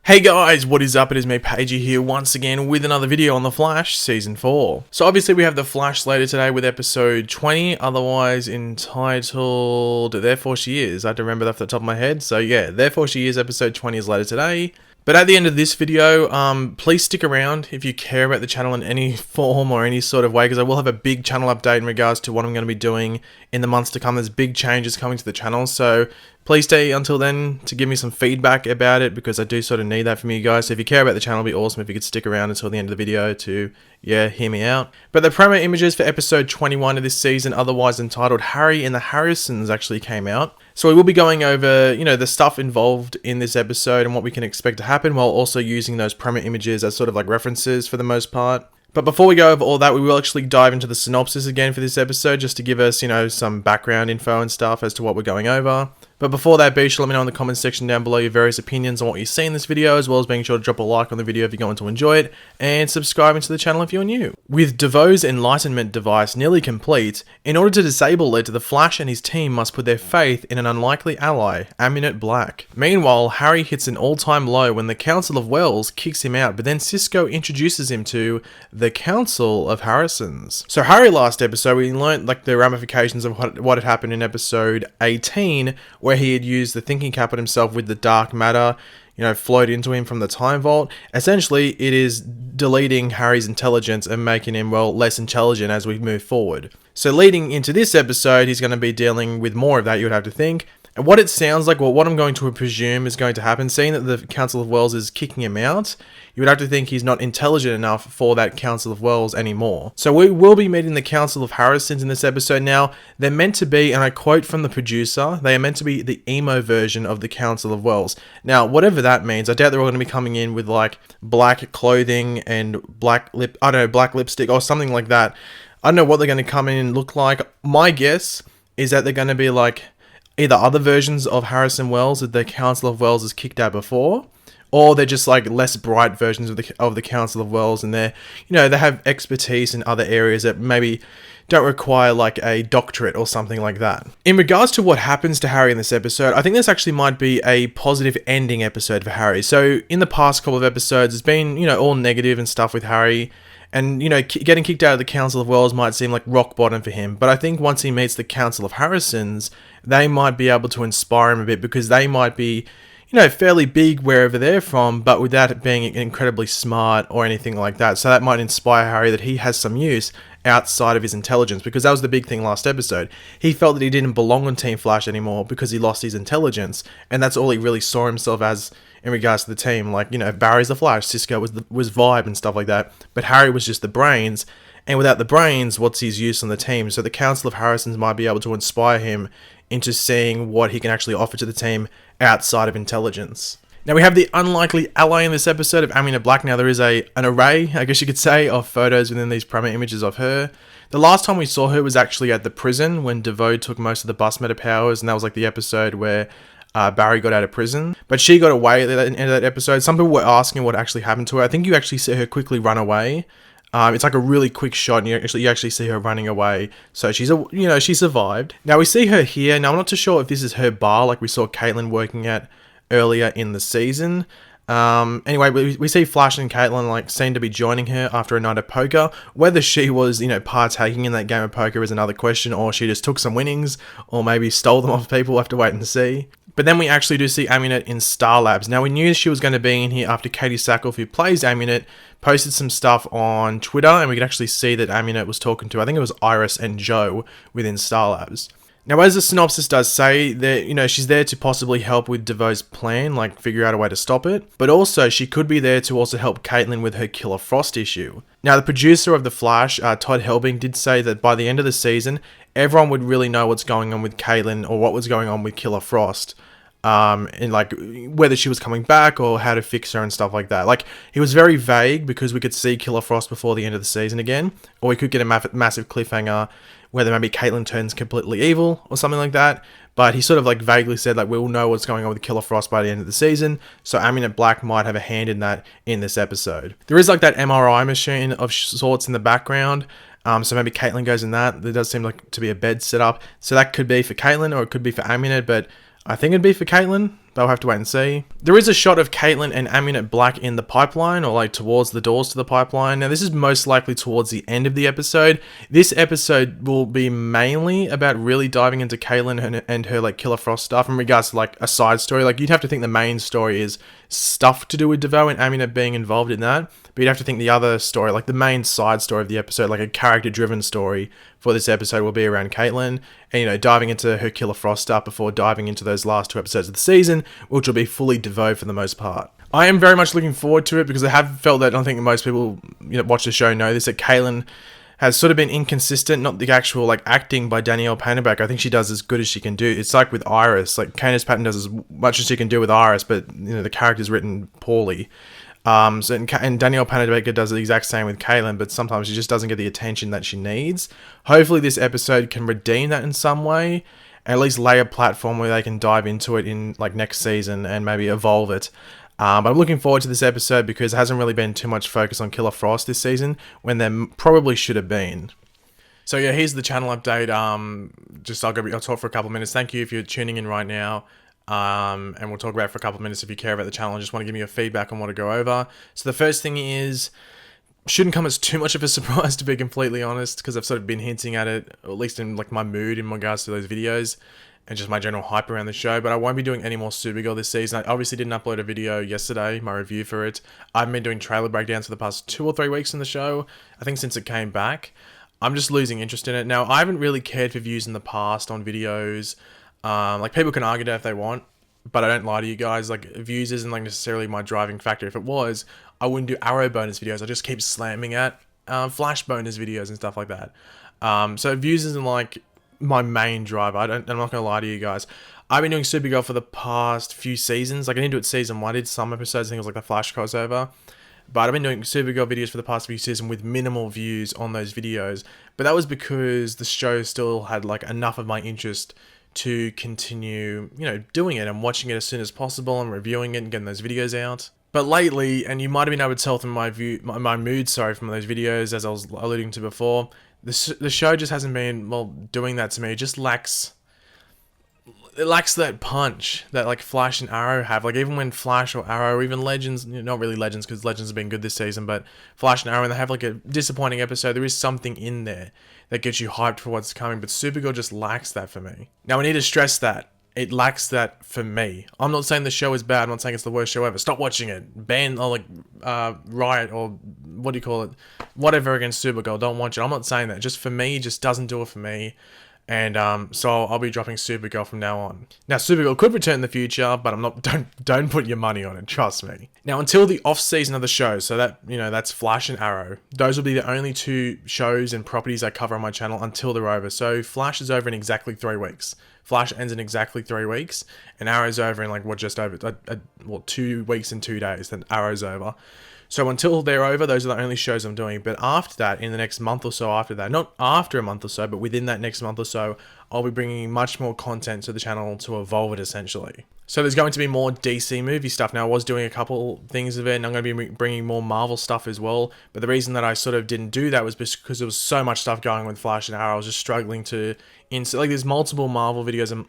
Hey guys, what is up? It is me, Pagey, here once again with another video on The Flash Season 4. So obviously we have The Flash later today with episode 20, otherwise entitled Therefore She Is. I had to remember that off the top of my head. So yeah, Therefore She Is episode 20 is later today. But at the end of this video, please stick around if you care about the channel in any form or any sort of way, because I will have a big channel update in regards to what I'm going to be doing in the months to come. There's big changes coming to the channel, so please stay until then to give me some feedback about it, because I do sort of need that from you guys. So if you care about the channel, it'd be awesome if you could stick around until the end of the video to, hear me out. But the promo images for episode 21 of this season, otherwise entitled Harry and the Harrisons, actually came out. So we will be going over, the stuff involved in this episode and what we can expect to happen, while also using those promo images as sort of like references for the most part. But before we go over all that, we will actually dive into the synopsis again for this episode, just to give us, some background info and stuff as to what we're going over. But before that, be sure to let me know in the comments section down below your various opinions on what you see in this video, as well as being sure to drop a like on the video if you're going to enjoy it, and subscribing to the channel if you're new. With DeVoe's enlightenment device nearly complete, in order to disable it, the Flash and his team must put their faith in an unlikely ally, Amunet Black. Meanwhile, Harry hits an all-time low when the Council of Wells kicks him out, but then Cisco introduces him to the Council of Harrisons. So Harry last episode, we learned the ramifications of what had happened in episode 18, where he had used the thinking cap on himself with the dark matter, flowed into him from the time vault. Essentially, it is deleting Harry's intelligence and making him, less intelligent as we move forward. So leading into this episode, he's going to be dealing with more of that, you would have to think. And what it sounds like, what I'm going to presume is going to happen, seeing that the Council of Wells is kicking him out, you would have to think he's not intelligent enough for that Council of Wells anymore. So we will be meeting the Council of Harrisons in this episode now. They're meant to be, and I quote from the producer, they are meant to be the emo version of the Council of Wells. Now, whatever that means, I doubt they're all going to be coming in with black clothing and black lipstick or something like that. I don't know what they're going to come in and look like. My guess is that they're going to be either other versions of Harrison Wells that the Council of Wells has kicked out before, or they're just less bright versions of the Council of Wells, and they have expertise in other areas that maybe don't require a doctorate or something like that. In regards to what happens to Harry in this episode, I think this actually might be a positive ending episode for Harry. So in the past couple of episodes, it's been all negative and stuff with Harry. And, getting kicked out of the Council of Wells might seem like rock bottom for him. But I think once he meets the Council of Harrisons, they might be able to inspire him a bit, because they might be, fairly big wherever they're from, but without it being incredibly smart or anything like that. So that might inspire Harry that he has some use outside of his intelligence, because that was the big thing last episode. He felt that he didn't belong on Team Flash anymore because he lost his intelligence, and that's all he really saw himself as in regards to the team. Barry's the Flash, Cisco was Vibe and stuff like that, but Harry was just the brains, and without the brains, what's his use on the team? So the Council of Harrisons might be able to inspire him into seeing what he can actually offer to the team outside of intelligence. Now we have the unlikely ally in this episode of Amunet Black. Now there is an array, I guess you could say, of photos within these promo images of her. The last time we saw her was actually at the prison when DeVoe took most of the bus meta powers, and that was the episode where Barry got out of prison. But she got away at the end of that episode. Some people were asking what actually happened to her. I think you actually see her quickly run away. It's a really quick shot, and you actually see her running away. So she survived. Now we see her here. Now I'm not too sure if this is her bar, like we saw Caitlin working at earlier in the season. Anyway, we see Flash and Caitlin seem to be joining her after a night of poker. Whether she was, partaking in that game of poker is another question, or she just took some winnings, or maybe stole them off people. We'll have to wait and see. But then we actually do see Amunet in Star Labs. Now we knew she was going to be in here after Katie Sackhoff, who plays Amunet, posted some stuff on Twitter, and we could actually see that Amunet was talking to, I think it was Iris and Joe within Star Labs. Now, as the synopsis does say, that she's there to possibly help with DeVoe's plan, figure out a way to stop it. But also, she could be there to also help Caitlin with her Killer Frost issue. Now, the producer of The Flash, Todd Helbing, did say that by the end of the season, everyone would really know what's going on with Caitlin or what was going on with Killer Frost. And whether she was coming back or how to fix her and stuff like that. He was very vague, because we could see Killer Frost before the end of the season again, or we could get a massive cliffhanger whether maybe Caitlin turns completely evil or something like that. But he sort of vaguely said we'll know what's going on with Killer Frost by the end of the season, so Amunet Black might have a hand in that in this episode. There is that MRI machine of sorts in the background, so maybe Caitlin goes in that. There does seem to be a bed set up, so that could be for Caitlin or it could be for Amunet, but I think it'd be for Caitlin, They'll have to wait and see. There is a shot of Caitlin and Amunet Black in the pipeline, or like towards the doors to the pipeline. Now this is most likely towards the end of the episode. This episode will be mainly about really diving into Caitlin and her like Killer Frost stuff in regards to like a side story. Like you'd have to think the main story is stuff to do with DeVoe and Amunet being involved in that. But you'd have to think the other story, like the main side story of the episode, like a character-driven story for this episode will be around Caitlin and, you know, diving into her Killer Frost stuff before diving into those last 2 episodes of the season, which will be fully DeVoe for the most part. I am very much looking forward to it because I have felt that, I don't think most people watch the show know this, that Caitlin has sort of been inconsistent, not the actual like acting by Danielle Panaback. I think she does as good as she can do. It's like with Iris, like Candice Patton does as much as she can do with Iris, but the character's written poorly. And Danielle Panabaker does the exact same with Caitlin, but sometimes she just doesn't get the attention that she needs. Hopefully this episode can redeem that in some way, at least lay a platform where they can dive into it in like next season and maybe evolve it. But I'm looking forward to this episode because there hasn't really been too much focus on Killer Frost this season when there probably should have been. So yeah, here's the channel update. I'll talk for a couple of minutes. Thank you if you're tuning in right now. And we'll talk about it for a couple of minutes if you care about the channel and just want to give me your feedback on what to go over. So the first thing is, shouldn't come as too much of a surprise to be completely honest, because I've sort of been hinting at it, or at least in like my mood in regards to those videos and just my general hype around the show. But I won't be doing any more Supergirl this season. I obviously didn't upload a video yesterday, my review for it. I've been doing trailer breakdowns for the past 2 or 3 weeks in the show, I think since it came back. I'm just losing interest in it. Now, I haven't really cared for views in the past on videos. Like people can argue that if they want, but I don't lie to you guys. Like views isn't like necessarily my driving factor. If it was, I wouldn't do Arrow bonus videos. I just keep slamming at Flash bonus videos and stuff like that. So views isn't like my main driver. I'm not gonna lie to you guys. I've been doing Supergirl for the past few seasons. Like I didn't do it season 1. I did some episodes. I think it was like the Flash crossover. But I've been doing Supergirl videos for the past few seasons with minimal views on those videos. But that was because the show still had like enough of my interest to continue, doing it and watching it as soon as possible and reviewing it and getting those videos out. But lately, and you might have been able to tell from my mood, from those videos, as I was alluding to before, the show just hasn't been, doing that to me. It just lacks that punch that like Flash and Arrow have. Like even when Flash or Arrow, or even Legends, not really Legends because Legends have been good this season, but Flash and Arrow, and they have like a disappointing episode, there is something in there that gets you hyped for what's coming, but Supergirl just lacks that for me. Now I need to stress that. It lacks that for me. I'm not saying the show is bad, I'm not saying it's the worst show ever. Stop watching it. Ban, or riot, or what do you call it? Whatever against Supergirl, don't watch it. I'm not saying that. Just for me, it just doesn't do it for me. And so I'll be dropping Supergirl from now on. Now Supergirl could return in the future, but I'm not. Don't put your money on it. Trust me. Now until the off season of the show, so that that's Flash and Arrow. Those will be the only 2 shows and properties I cover on my channel until they're over. So Flash is over in exactly 3 weeks. Flash ends in exactly 3 weeks, and Arrow's over in like just over 2 weeks and 2 days. Then Arrow's over. So until they're over, those are the only shows I'm doing. But after that, in the next month or so after that, not after a month or so, but within that next month or so, I'll be bringing much more content to the channel to evolve it essentially. So there's going to be more DC movie stuff. Now I was doing a couple things of it, and I'm going to be bringing more Marvel stuff as well. But the reason that I sort of didn't do that was because there was so much stuff going with Flash and Arrow. I was just struggling to insert, like there's multiple Marvel videos and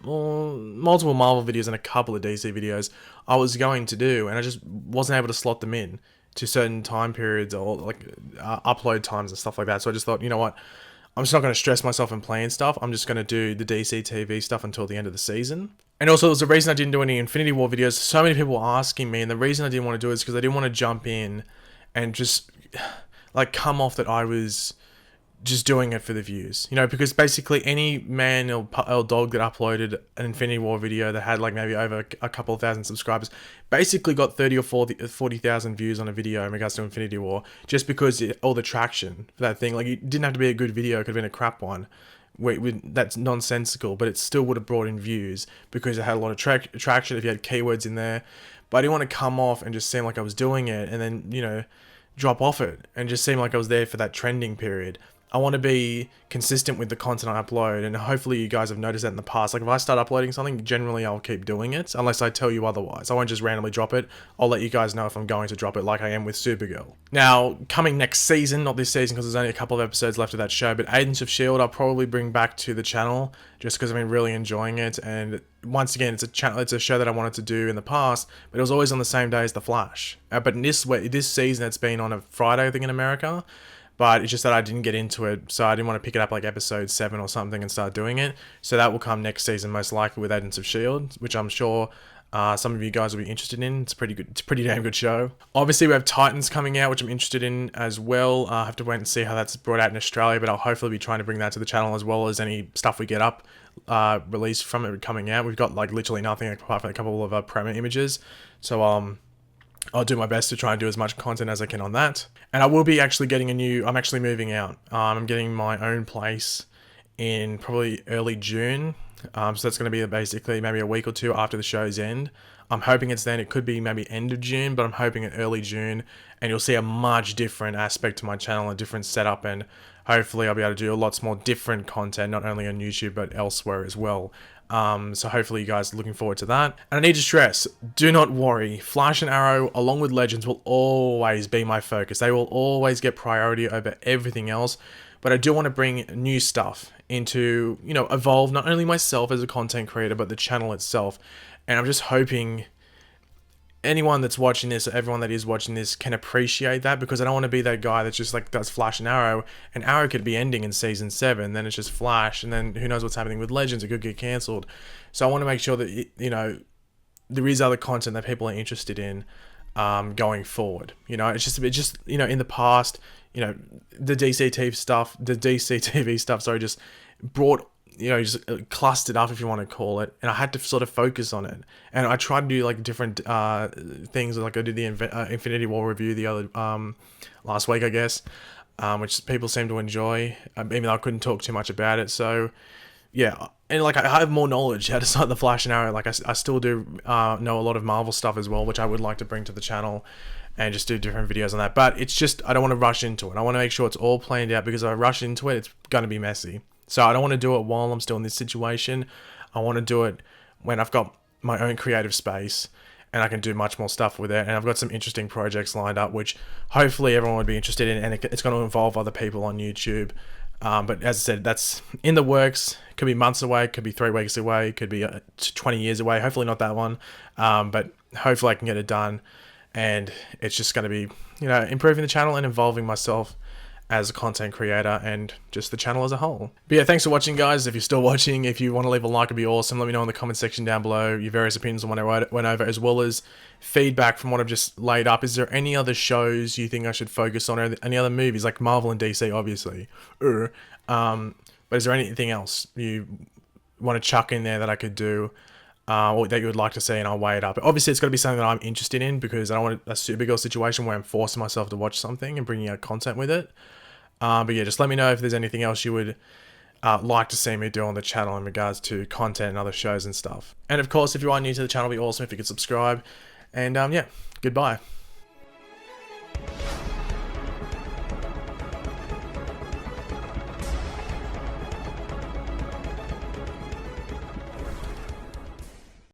a couple of DC videos I was going to do, and I just wasn't able to slot them in to certain time periods or like upload times and stuff like that. So I just thought, you know what, I'm just not going to stress myself and playing stuff. I'm just going to do the DC TV stuff until the end of the season. And also there's a reason I didn't do any Infinity War videos. So many people were asking me, and the reason I didn't want to do it is because I didn't want to jump in and just like come off that I was just doing it for the views, because basically any man or dog that uploaded an Infinity War video that had like maybe over a couple of thousand subscribers basically got 30 or 40,000 views on a video in regards to Infinity War, just because all the traction for that thing. Like it didn't have to be a good video, it could have been a crap one. That's nonsensical, but it still would have brought in views because it had a lot of traction if you had keywords in there. But I didn't want to come off and just seem like I was doing it and then, drop off it and just seem like I was there for that trending period. I want to be consistent with the content I upload, and hopefully you guys have noticed that in the past. Like if I start uploading something, generally I'll keep doing it unless I tell you otherwise. I won't just randomly drop it. I'll let you guys know if I'm going to drop it, like I am with Supergirl. Now, coming next season, not this season because there's only a couple of episodes left of that show, but Agents of S.H.I.E.L.D. I'll probably bring back to the channel just because I've been really enjoying it. And once again, it's a show that I wanted to do in the past, but it was always on the same day as The Flash. But in this season, it's been on a Friday, I think, in America. But it's just that I didn't get into it, so I didn't want to pick it up like episode 7 or something and start doing it. So that will come next season, most likely, with Agents of S.H.I.E.L.D., which I'm sure some of you guys will be interested in. It's pretty good. It's a pretty damn good show. Obviously, we have Titans coming out, which I'm interested in as well. I have to wait and see how that's brought out in Australia, but I'll hopefully be trying to bring that to the channel as well as any stuff we get up released from it coming out. We've got like literally nothing apart from a couple of premiere images. So I'll do my best to try and do as much content as I can on that. And I will be actually getting I'm actually moving out. I'm getting my own place in probably early June. So that's going to be basically maybe a week or two after the show's end. I'm hoping it's then. It could be maybe end of June, but I'm hoping at early June. And you'll see a much different aspect to my channel, a different setup, and hopefully I'll be able to do lots more different content, not only on YouTube, but elsewhere as well. So hopefully you guys are looking forward to that. And I need to stress, do not worry. Flash and Arrow, along with Legends, will always be my focus. They will always get priority over everything else. But I do want to bring new stuff into, evolve not only myself as a content creator, but the channel itself. And I'm just hoping anyone that's watching this, or everyone that is watching this, can appreciate that, because I don't want to be that guy that's just like does Flash and Arrow could be ending in season 7, then it's just Flash, and then who knows what's happening with Legends, it could get cancelled. So I want to make sure that, there is other content that people are interested in going forward. It's just in the past, the DC TV stuff, just brought, just clustered up, if you want to call it, and I had to sort of focus on it. And I tried to do like different things, like I did the Infinity War review the other last week, I guess, which people seem to enjoy, even though I couldn't talk too much about it. So yeah, and like I have more knowledge how to start the Flash and Arrow. Like I still do know a lot of Marvel stuff as well, which I would like to bring to the channel and just do different videos on that. But it's just, I don't want to rush into it. I want to make sure it's all planned out, because if I rush into it, it's going to be messy. So I don't want to do it while I'm still in this situation. I want to do it when I've got my own creative space and I can do much more stuff with it. And I've got some interesting projects lined up, which hopefully everyone would be interested in, and it's going to involve other people on YouTube. But as I said, that's in the works. Could be months away, could be 3 weeks away, could be 20 years away. Hopefully not that one. But hopefully I can get it done. And it's just going to be, improving the channel and involving myself as a content creator and just the channel as a whole. But yeah, thanks for watching, guys. If you're still watching, if you want to leave a like, it'd be awesome. Let me know in the comment section down below your various opinions on what I went over, as well as feedback from what I've just laid up. Is there any other shows you think I should focus on, or any other movies, like Marvel and DC, obviously? But is there anything else you want to chuck in there that I could do, or that you would like to see, and I'll weigh it up? Obviously, it's got to be something that I'm interested in, because I don't want a Supergirl situation where I'm forcing myself to watch something and bringing out content with it. But yeah, just let me know if there's anything else you would like to see me do on the channel in regards to content and other shows and stuff. And of course, if you are new to the channel, it'd be awesome if you could subscribe. And yeah, goodbye.